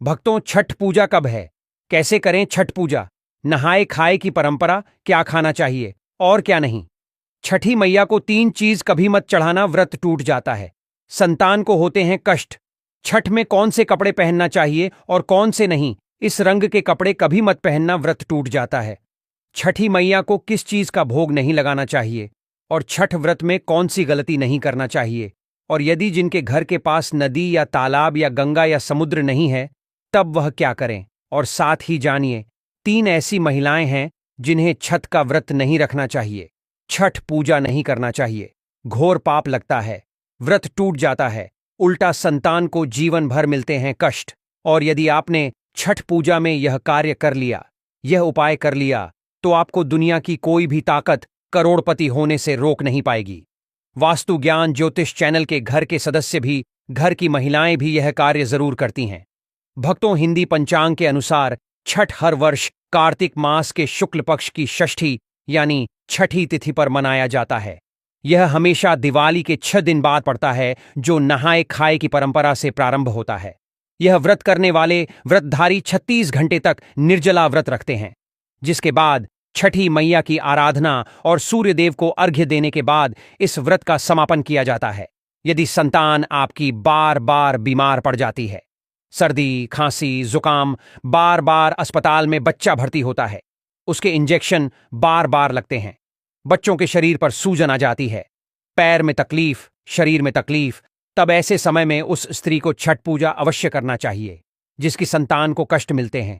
भक्तों, छठ पूजा कब है? कैसे करें छठ पूजा? नहाए खाए की परंपरा, क्या खाना चाहिए और क्या नहीं? छठी मैया को 3 चीज कभी मत चढ़ाना, व्रत टूट जाता है। संतान को होते हैं कष्ट। छठ में कौन से कपड़े पहनना चाहिए और कौन से नहीं, इस रंग के कपड़े कभी मत पहनना, व्रत टूट जाता है। छठी मैया को किस चीज का भोग नहीं लगाना चाहिए और छठ व्रत में कौन सी गलती नहीं करना चाहिए, और यदि जिनके घर के पास नदी या तालाब या गंगा या समुद्र नहीं है तब वह क्या करें। और साथ ही जानिए 3 ऐसी महिलाएं हैं जिन्हें छठ का व्रत नहीं रखना चाहिए, छठ पूजा नहीं करना चाहिए। घोर पाप लगता है, व्रत टूट जाता है, उल्टा संतान को जीवन भर मिलते हैं कष्ट। और यदि आपने छठ पूजा में यह कार्य कर लिया, यह उपाय कर लिया, तो आपको दुनिया की कोई भी ताकत करोड़पति होने से रोक नहीं पाएगी। वास्तु ज्ञान ज्योतिष चैनल के घर के सदस्य भी, घर की महिलाएं भी यह कार्य जरूर करती हैं। भक्तों, हिंदी पंचांग के अनुसार छठ हर वर्ष कार्तिक मास के शुक्ल पक्ष की षष्ठी यानी छठी तिथि पर मनाया जाता है। यह हमेशा दिवाली के 6 दिन बाद पड़ता है, जो नहाए खाए की परंपरा से प्रारंभ होता है। यह व्रत करने वाले व्रतधारी 36 घंटे तक निर्जला व्रत रखते हैं, जिसके बाद छठी मैया की आराधना और सूर्यदेव को अर्घ्य देने के बाद इस व्रत का समापन किया जाता है। यदि संतान आपकी बार बार बीमार पड़ जाती है, सर्दी खांसी जुकाम, बार बार अस्पताल में बच्चा भर्ती होता है, उसके इंजेक्शन बार बार लगते हैं, बच्चों के शरीर पर सूजन आ जाती है, पैर में तकलीफ, शरीर में तकलीफ, तब ऐसे समय में उस स्त्री को छठ पूजा अवश्य करना चाहिए जिसकी संतान को कष्ट मिलते हैं।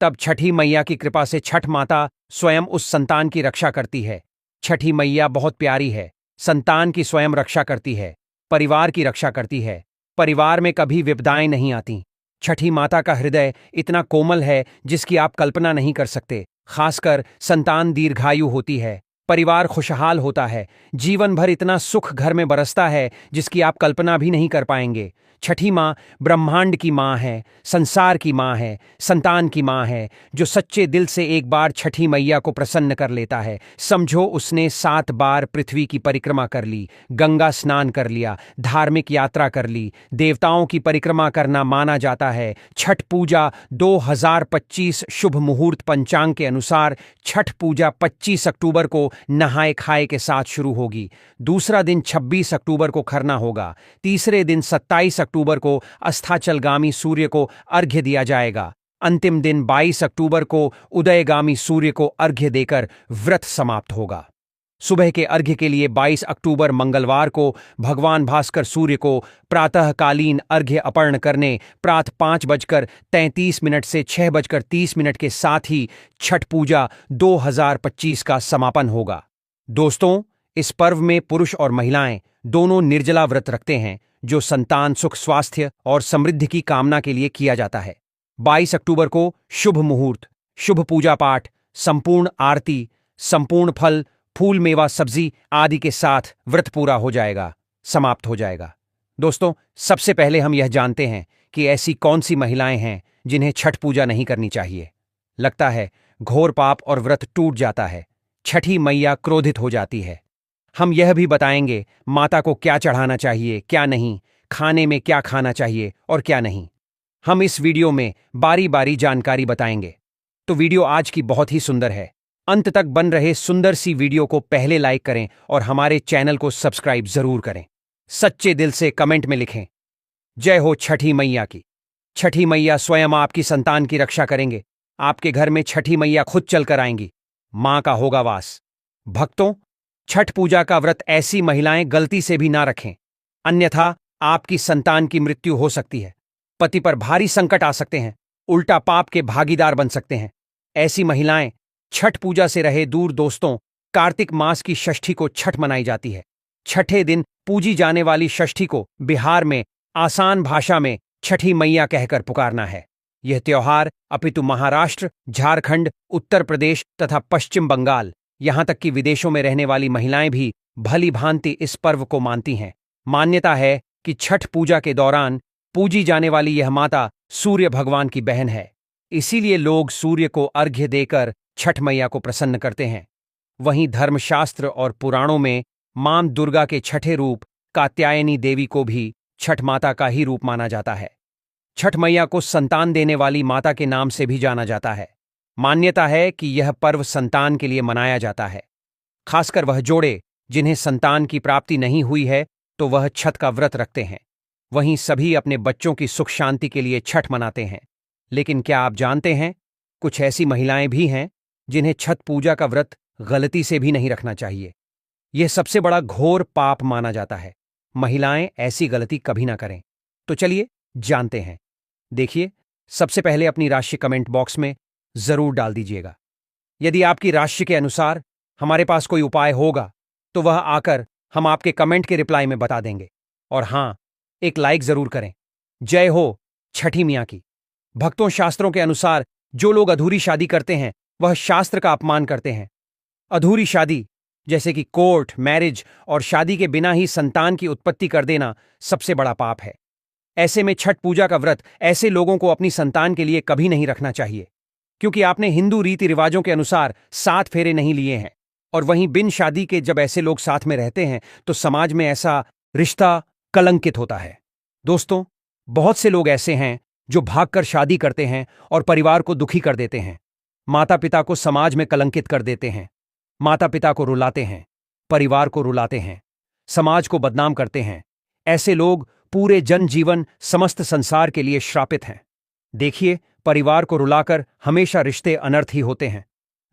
तब छठी मैया की कृपा से छठ माता स्वयं उस संतान की रक्षा करती है। छठी मैया बहुत प्यारी है, संतान की स्वयं रक्षा करती है, परिवार की रक्षा करती है, परिवार में कभी विपदाएं नहीं आती। छठी माता का हृदय इतना कोमल है जिसकी आप कल्पना नहीं कर सकते। खासकर संतान दीर्घायु होती है, परिवार खुशहाल होता है, जीवन भर इतना सुख घर में बरसता है जिसकी आप कल्पना भी नहीं कर पाएंगे। छठी माँ ब्रह्मांड की माँ है, संसार की माँ है, संतान की माँ है। जो सच्चे दिल से एक बार छठी मैया को प्रसन्न कर लेता है, समझो उसने 7 बार पृथ्वी की परिक्रमा कर ली, गंगा स्नान कर लिया, धार्मिक यात्रा कर ली, देवताओं की परिक्रमा करना माना जाता है। छठ पूजा 2025 शुभ मुहूर्त पंचांग के अनुसार छठ पूजा 25 अक्टूबर को नहाए खाए के साथ शुरू होगी। दूसरा दिन 26 अक्टूबर को खरना होगा। तीसरे दिन 27 अक्टूबर को अस्ताचलगामी सूर्य को अर्घ्य दिया जाएगा। अंतिम दिन 22 अक्टूबर को उदयगामी सूर्य को अर्घ्य देकर व्रत समाप्त होगा। सुबह के अर्घ्य के लिए 22 अक्टूबर मंगलवार को भगवान भास्कर सूर्य को प्रातःकालीन अर्घ्य अर्पण करने प्रातः 5:33 से 6:30 के साथ ही छठ पूजा 2025 का समापन होगा। दोस्तों, इस पर्व में पुरुष और महिलाएं दोनों निर्जला व्रत रखते हैं, जो संतान सुख स्वास्थ्य और समृद्धि की कामना के लिए किया जाता है। 22 अक्टूबर को शुभ मुहूर्त, शुभ पूजा पाठ, संपूर्ण आरती, संपूर्ण फल, फूल मेवा सब्जी आदि के साथ व्रत पूरा हो जाएगा, समाप्त हो जाएगा। दोस्तों, सबसे पहले हम यह जानते हैं कि ऐसी कौन सी महिलाएं हैं जिन्हें छठ पूजा नहीं करनी चाहिए। लगता है घोर पाप और व्रत टूट जाता है, छठी मैया क्रोधित हो जाती है। हम यह भी बताएंगे माता को क्या चढ़ाना चाहिए, क्या नहीं, खाने में क्या खाना चाहिए और क्या नहीं। हम इस वीडियो में बारी बारी जानकारी बताएंगे। तो वीडियो आज की बहुत ही सुंदर है, अंत तक बन रहे सुंदर सी वीडियो को पहले लाइक करें और हमारे चैनल को सब्सक्राइब जरूर करें। सच्चे दिल से कमेंट में लिखें, जय हो छठी मैया की। छठी मैया स्वयं आपकी संतान की रक्षा करेंगे। आपके घर में छठी मैया खुद चलकर आएंगी, मां का होगा वास। भक्तों, छठ पूजा का व्रत ऐसी महिलाएं गलती से भी ना रखें, अन्यथा आपकी संतान की मृत्यु हो सकती है, पति पर भारी संकट आ सकते हैं, उल्टा पाप के भागीदार बन सकते हैं। ऐसी महिलाएं छठ पूजा से रहे दूर। दोस्तों, कार्तिक मास की षष्ठी को छठ मनाई जाती है। छठे दिन पूजी जाने वाली षष्ठी को बिहार में आसान भाषा में छठी मैया कहकर पुकारना है। यह त्योहार अपितु महाराष्ट्र, झारखंड, उत्तर प्रदेश तथा पश्चिम बंगाल, यहां तक कि विदेशों में रहने वाली महिलाएं भी भली भांति इस पर्व को मानती हैं। मान्यता है कि छठ पूजा के दौरान पूजी जाने वाली यह माता सूर्य भगवान की बहन है, इसीलिए लोग सूर्य को अर्घ्य देकर छठ मैया को प्रसन्न करते हैं। वहीं धर्मशास्त्र और पुराणों में मां दुर्गा के छठे रूप कात्यायनी देवी को भी छठ माता का ही रूप माना जाता है। छठ मैया को संतान देने वाली माता के नाम से भी जाना जाता है। मान्यता है कि यह पर्व संतान के लिए मनाया जाता है। खासकर वह जोड़े जिन्हें संतान की प्राप्ति नहीं हुई है तो वह छठ का व्रत रखते हैं। वहीं सभी अपने बच्चों की सुख शांति के लिए छठ मनाते हैं। लेकिन क्या आप जानते हैं, कुछ ऐसी महिलाएं भी हैं जिन्हें छठ पूजा का व्रत गलती से भी नहीं रखना चाहिए। यह सबसे बड़ा घोर पाप माना जाता है। महिलाएं ऐसी गलती कभी ना करें। तो चलिए जानते हैं। देखिए, सबसे पहले अपनी राशि कमेंट बॉक्स में जरूर डाल दीजिएगा। यदि आपकी राशि के अनुसार हमारे पास कोई उपाय होगा तो वह आकर हम आपके कमेंट के रिप्लाई में बता देंगे। और हां, एक लाइक जरूर करें। जय हो छठी मियां की। भक्तों, शास्त्रों के अनुसार जो लोग अधूरी शादी करते हैं वह शास्त्र का अपमान करते हैं। अधूरी शादी जैसे कि कोर्ट मैरिज और शादी के बिना ही संतान की उत्पत्ति कर देना सबसे बड़ा पाप है। ऐसे में छठ पूजा का व्रत ऐसे लोगों को अपनी संतान के लिए कभी नहीं रखना चाहिए, क्योंकि आपने हिंदू रीति रिवाजों के अनुसार 7 फेरे नहीं लिए हैं। और वहीं बिन शादी के जब ऐसे लोग साथ में रहते हैं तो समाज में ऐसा रिश्ता कलंकित होता है। दोस्तों, बहुत से लोग ऐसे हैं जो भागकर शादी करते हैं और परिवार को दुखी कर देते हैं। माता पिता को समाज में कलंकित कर देते हैं। माता पिता को रुलाते हैं, परिवार को रुलाते हैं, समाज को बदनाम करते हैं। ऐसे लोग पूरे जनजीवन समस्त संसार के लिए श्रापित हैं। देखिए, परिवार को रुलाकर हमेशा रिश्ते अनर्थ ही होते हैं।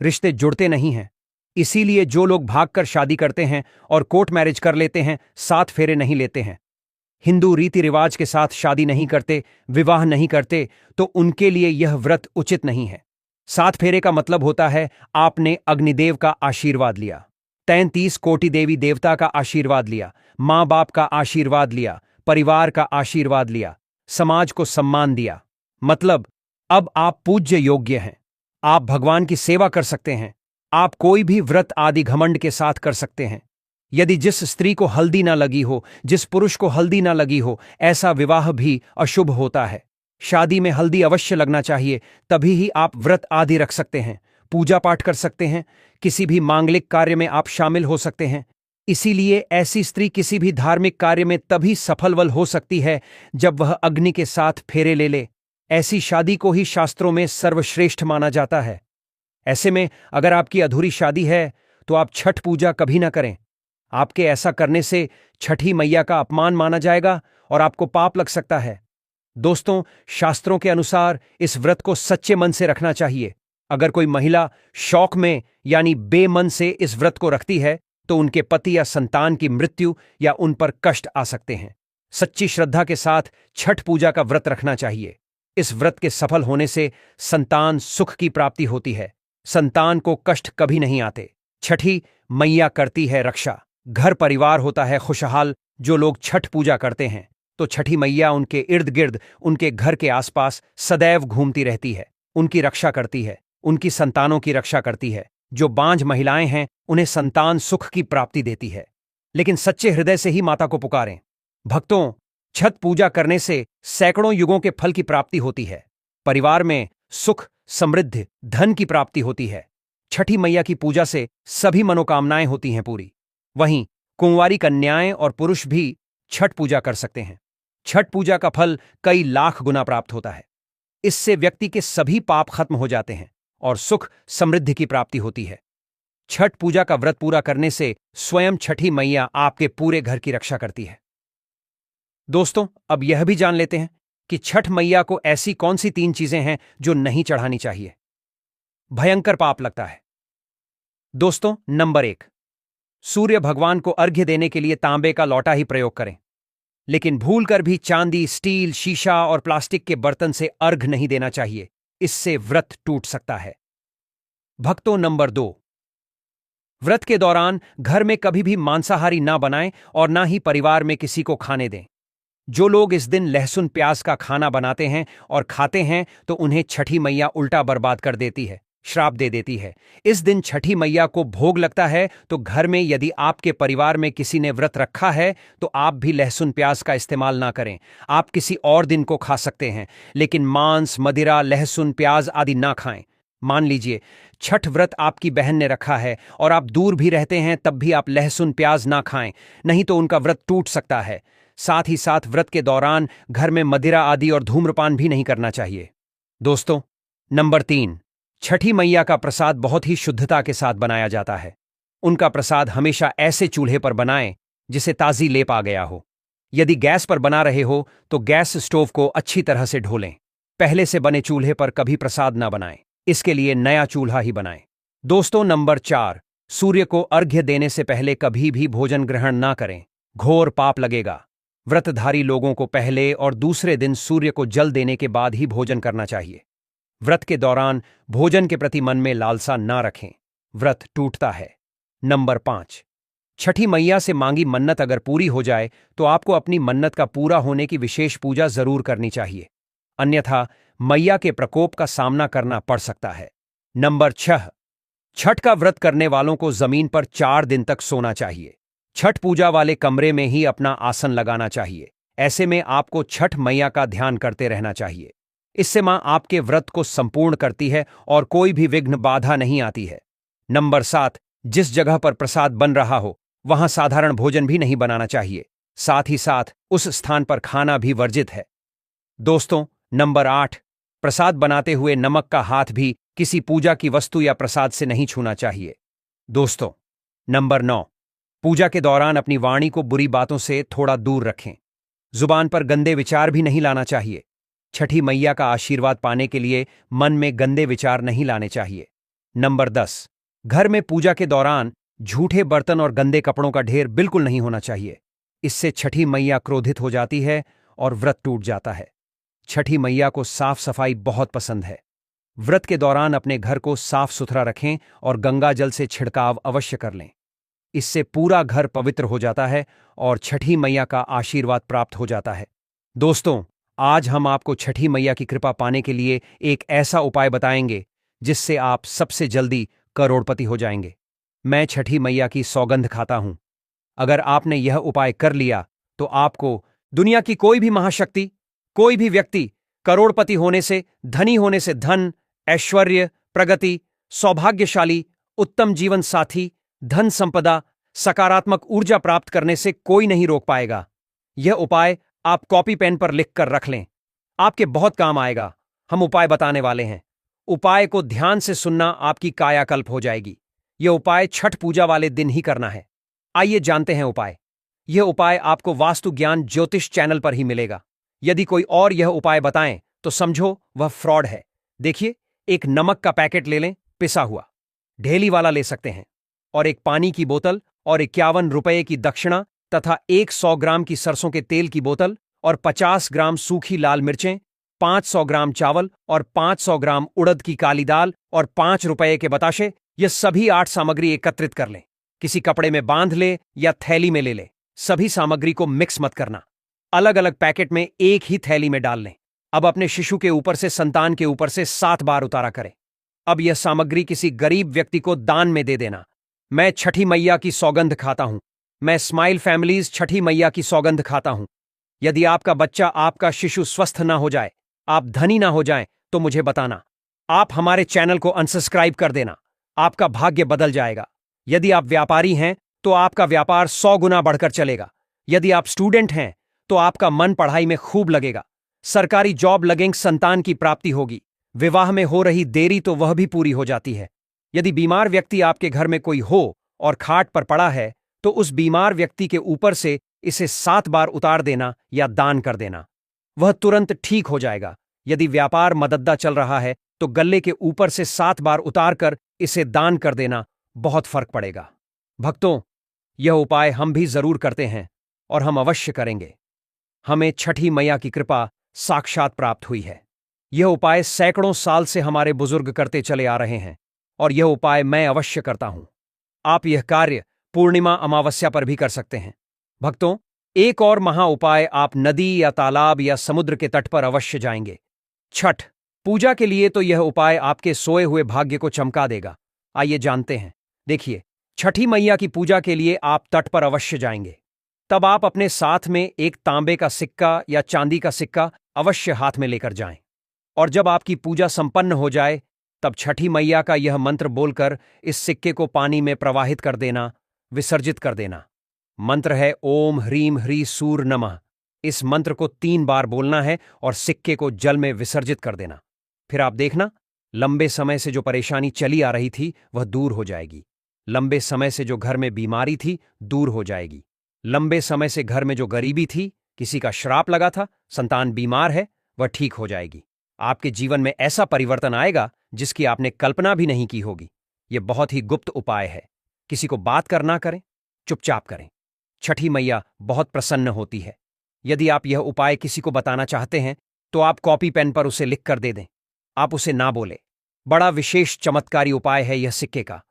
रिश्ते जुड़ते नहीं हैं। इसीलिए जो लोग भागकर शादी करते हैं और कोर्ट मैरिज कर लेते हैं, 7 फेरे नहीं लेते हैं, हिंदू रीति रिवाज के साथ शादी नहीं करते, विवाह नहीं करते, तो उनके लिए यह व्रत उचित नहीं है। 7 फेरे का मतलब होता है आपने अग्निदेव का आशीर्वाद लिया, 33 कोटि देवी देवता का आशीर्वाद लिया, माँ बाप का आशीर्वाद लिया, परिवार का आशीर्वाद लिया, समाज को सम्मान दिया। मतलब अब आप पूज्य योग्य हैं। आप भगवान की सेवा कर सकते हैं। आप कोई भी व्रत आदि घमंड के साथ कर सकते हैं। यदि जिस स्त्री को हल्दी ना लगी हो, जिस पुरुष को हल्दी ना लगी हो, ऐसा विवाह भी अशुभ होता है। शादी में हल्दी अवश्य लगना चाहिए, तभी ही आप व्रत आदि रख सकते हैं, पूजा पाठ कर सकते हैं, किसी भी मांगलिक कार्य में आप शामिल हो सकते हैं। इसीलिए ऐसी स्त्री किसी भी धार्मिक कार्य में तभी सफलवल हो सकती है जब वह अग्नि के साथ फेरे ले ले। ऐसी शादी को ही शास्त्रों में सर्वश्रेष्ठ माना जाता है। ऐसे में अगर आपकी अधूरी शादी है तो आप छठ पूजा कभी ना करें। आपके ऐसा करने से छठी मैया का अपमान माना जाएगा और आपको पाप लग सकता है। दोस्तों, शास्त्रों के अनुसार इस व्रत को सच्चे मन से रखना चाहिए। अगर कोई महिला शौक में यानी बेमन से इस व्रत को रखती है तो उनके पति या संतान की मृत्यु या उन पर कष्ट आ सकते हैं। सच्ची श्रद्धा के साथ छठ पूजा का व्रत रखना चाहिए। इस व्रत के सफल होने से संतान सुख की प्राप्ति होती है। संतान को कष्ट कभी नहीं आते। छठी मैया करती है रक्षा। घर परिवार होता है खुशहाल। जो लोग छठ पूजा करते हैं तो छठी मैया उनके इर्द गिर्द, उनके घर के आसपास सदैव घूमती रहती है, उनकी रक्षा करती है, उनकी संतानों की रक्षा करती है। जो बांझ महिलाएं हैं उन्हें संतान सुख की प्राप्ति देती है। लेकिन सच्चे हृदय से ही माता को पुकारें। भक्तों, छठ पूजा करने से सैकड़ों युगों के फल की प्राप्ति होती है। परिवार में सुख, समृद्धि, धन की प्राप्ति होती है। छठी मैया की पूजा से सभी मनोकामनाएं होती हैं पूरी। वहीं कुंवारी कन्याएं और पुरुष भी छठ पूजा कर सकते हैं। छठ पूजा का फल कई लाख गुना प्राप्त होता है। इससे व्यक्ति के सभी पाप खत्म हो जाते हैं और सुख समृद्धि की प्राप्ति होती है। छठ पूजा का व्रत पूरा करने से स्वयं छठी मैया आपके पूरे घर की रक्षा करती है। दोस्तों, अब यह भी जान लेते हैं कि छठ मैया को ऐसी कौन सी 3 चीजें हैं जो नहीं चढ़ानी चाहिए, भयंकर पाप लगता है। दोस्तों, नंबर 1, सूर्य भगवान को अर्घ्य देने के लिए तांबे का लौटा ही प्रयोग करें। लेकिन भूलकर भी चांदी, स्टील, शीशा और प्लास्टिक के बर्तन से अर्घ्य नहीं देना चाहिए। इससे व्रत टूट सकता है। भक्तों, नंबर 2, व्रत के दौरान घर में कभी भी मांसाहारी ना बनाएं और ना ही परिवार में किसी को खाने दें। जो लोग इस दिन लहसुन प्याज का खाना बनाते हैं और खाते हैं तो उन्हें छठी मैया उल्टा बर्बाद कर देती है, श्राप दे देती है। इस दिन छठी मैया को भोग लगता है तो घर में यदि आपके परिवार में किसी ने व्रत रखा है तो आप भी लहसुन प्याज का इस्तेमाल ना करें। आप किसी और दिन को खा सकते हैं, लेकिन मांस, मदिरा, लहसुन प्याज आदि ना खाएं। मान लीजिए छठ व्रत आपकी बहन ने रखा है और आप दूर भी रहते हैं, तब भी आप लहसुन प्याज ना खाएं, नहीं तो उनका व्रत टूट सकता है। साथ ही साथ व्रत के दौरान घर में मदिरा आदि और धूम्रपान भी नहीं करना चाहिए। दोस्तों, नंबर 3, छठी मैया का प्रसाद बहुत ही शुद्धता के साथ बनाया जाता है। उनका प्रसाद हमेशा ऐसे चूल्हे पर बनाएं जिसे ताजी लेप आ गया हो। यदि गैस पर बना रहे हो तो गैस स्टोव को अच्छी तरह से ढोलें। पहले से बने चूल्हे पर कभी प्रसाद ना बनाएं, इसके लिए नया चूल्हा ही बनाएं। दोस्तों, नंबर 4, सूर्य को अर्घ्य देने से पहले कभी भी भोजन ग्रहण ना करें, घोर पाप लगेगा। व्रतधारी लोगों को पहले और दूसरे दिन सूर्य को जल देने के बाद ही भोजन करना चाहिए। व्रत के दौरान भोजन के प्रति मन में लालसा ना रखें, व्रत टूटता है। नंबर 5, छठी मैया से मांगी मन्नत अगर पूरी हो जाए तो आपको अपनी मन्नत का पूरा होने की विशेष पूजा जरूर करनी चाहिए, अन्यथा मैया के प्रकोप का सामना करना पड़ सकता है। नंबर 6, छठ का व्रत करने वालों को जमीन पर 4 दिन तक सोना चाहिए। छठ पूजा वाले कमरे में ही अपना आसन लगाना चाहिए। ऐसे में आपको छठ मैया का ध्यान करते रहना चाहिए। इससे मां आपके व्रत को संपूर्ण करती है और कोई भी विघ्न बाधा नहीं आती है। नंबर 7, जिस जगह पर प्रसाद बन रहा हो वहां साधारण भोजन भी नहीं बनाना चाहिए, साथ ही साथ उस स्थान पर खाना भी वर्जित है। दोस्तों, नंबर 8, प्रसाद बनाते हुए नमक का हाथ भी किसी पूजा की वस्तु या प्रसाद से नहीं छूना चाहिए। दोस्तों, नंबर 9, पूजा के दौरान अपनी वाणी को बुरी बातों से थोड़ा दूर रखें। जुबान पर गंदे विचार भी नहीं लाना चाहिए। छठी मैया का आशीर्वाद पाने के लिए मन में गंदे विचार नहीं लाने चाहिए। नंबर 10, घर में पूजा के दौरान झूठे बर्तन और गंदे कपड़ों का ढेर बिल्कुल नहीं होना चाहिए। इससे छठी मैया क्रोधित हो जाती है और व्रत टूट जाता है। छठी मैया को साफ सफाई बहुत पसंद है। व्रत के दौरान अपने घर को साफ सुथरा रखें और गंगा जल से छिड़काव अवश्य कर लें। इससे पूरा घर पवित्र हो जाता है और छठी मैया का आशीर्वाद प्राप्त हो जाता है। दोस्तों, आज हम आपको छठी मैया की कृपा पाने के लिए एक ऐसा उपाय बताएंगे जिससे आप सबसे जल्दी करोड़पति हो जाएंगे। मैं छठी मैया की सौगंध खाता हूं, अगर आपने यह उपाय कर लिया तो आपको दुनिया की कोई भी महाशक्ति, कोई भी व्यक्ति करोड़पति होने से, धनी होने से धन, ऐश्वर्य, प्रगति, सौभाग्यशाली, उत्तम जीवन साथी, धन संपदा, सकारात्मक ऊर्जा प्राप्त करने से कोई नहीं रोक पाएगा। यह उपाय आप कॉपी पेन पर लिख कर रख लें, आपके बहुत काम आएगा। हम उपाय बताने वाले हैं। उपाय को ध्यान से सुनना, आपकी कायाकल्प हो जाएगी। यह उपाय छठ पूजा वाले दिन ही करना है। आइए जानते हैं उपाय। यह उपाय आपको वास्तु ज्ञान ज्योतिष चैनल पर ही मिलेगा। यदि कोई और यह उपाय बताएं तो समझो वह फ्रॉड है। देखिए, एक नमक का पैकेट ले लें, पिसा हुआ, ढेली वाला ले सकते हैं, और एक पानी की बोतल और 51 रुपये की दक्षिणा तथा 100 ग्राम की सरसों के तेल की बोतल और 50 ग्राम सूखी लाल मिर्चें, 500 ग्राम चावल और 500 ग्राम उड़द की काली दाल और 5 रुपये के बताशे। ये सभी 8 सामग्री एकत्रित कर लें। किसी कपड़े में बांध ले या थैली में ले ले। सभी सामग्री को मिक्स मत करना, अलग अलग पैकेट में एक ही थैली में डाल लें। अब अपने शिशु के ऊपर से, संतान के ऊपर से 7 बार उतारा करें। अब यह सामग्री किसी गरीब व्यक्ति को दान में दे देना। मैं छठी मैया की सौगंध खाता हूं। मैं स्माइल फैमिलीज छठी मैया की सौगंध खाता हूं। यदि आपका बच्चा, आपका शिशु स्वस्थ ना हो जाए, आप धनी ना हो जाएं, तो मुझे बताना। आप हमारे चैनल को अनसब्सक्राइब कर देना, आपका भाग्य बदल जाएगा। यदि आप व्यापारी हैं तो आपका व्यापार 100 गुना बढ़कर चलेगा। यदि आप स्टूडेंट हैं तो आपका मन पढ़ाई में खूब लगेगा। सरकारी जॉब लगेंगे, संतान की प्राप्ति होगी। विवाह में हो रही देरी तो वह भी पूरी हो जाती है। यदि बीमार व्यक्ति आपके घर में कोई हो और खाट पर पड़ा है तो उस बीमार व्यक्ति के ऊपर से इसे 7 बार उतार देना या दान कर देना, वह तुरंत ठीक हो जाएगा। यदि व्यापार मदद्दा चल रहा है तो गल्ले के ऊपर से 7 बार उतार कर इसे दान कर देना, बहुत फर्क पड़ेगा। भक्तों, यह उपाय हम भी जरूर करते हैं और हम अवश्य करेंगे। हमें छठी मैया की कृपा साक्षात प्राप्त हुई है। यह उपाय सैकड़ों साल से हमारे बुजुर्ग करते चले आ रहे हैं और यह उपाय मैं अवश्य करता हूं। आप यह कार्य पूर्णिमा अमावस्या पर भी कर सकते हैं। भक्तों, एक और महा उपाय, आप नदी या तालाब या समुद्र के तट पर अवश्य जाएंगे। छठ पूजा के लिए तो यह उपाय आपके सोए हुए भाग्य को चमका देगा। आइए जानते हैं। देखिए, छठी मैया की पूजा के लिए आप तट पर अवश्य जाएंगे। तब आप अपने साथ में एक तांबे का सिक्का या चांदी का सिक्का अवश्य हाथ में लेकर जाएं। और जब आपकी पूजा संपन्न हो जाए तब छठी मैया का यह मंत्र बोलकर इस सिक्के को पानी में प्रवाहित कर देना, विसर्जित कर देना। मंत्र है ओम ह्रीम ह्री सूर नमः। इस मंत्र को 3 बार बोलना है और सिक्के को जल में विसर्जित कर देना। फिर आप देखना, लंबे समय से जो परेशानी चली आ रही थी वह दूर हो जाएगी। लंबे समय से जो घर में बीमारी थी दूर हो जाएगी। लंबे समय से घर में जो गरीबी थी, किसी का श्राप लगा था, संतान बीमार है, वह ठीक हो जाएगी। आपके जीवन में ऐसा परिवर्तन आएगा जिसकी आपने कल्पना भी नहीं की होगी। यह बहुत ही गुप्त उपाय है। किसी को बात कर ना करें, चुपचाप करें। छठी मैया बहुत प्रसन्न होती है। यदि आप यह उपाय किसी को बताना चाहते हैं तो आप कॉपी पेन पर उसे लिख कर दे दें। आप उसे ना बोले। बड़ा विशेष चमत्कारी उपाय है यह सिक्के का।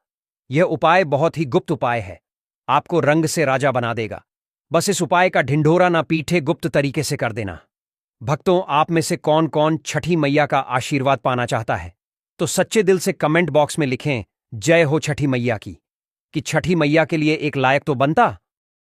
यह उपाय बहुत ही गुप्त उपाय है। आपको रंग से राजा बना देगा। बस इस उपाय का ढिंढोरा ना पीठे गुप्त तरीके से कर देना। भक्तों, आप में से कौन कौन छठी मैया का आशीर्वाद पाना चाहता है? तो सच्चे दिल से कमेंट बॉक्स में लिखें, जय हो छठी मैया की। कि छठी मैया के लिए एक लायक तो बनता।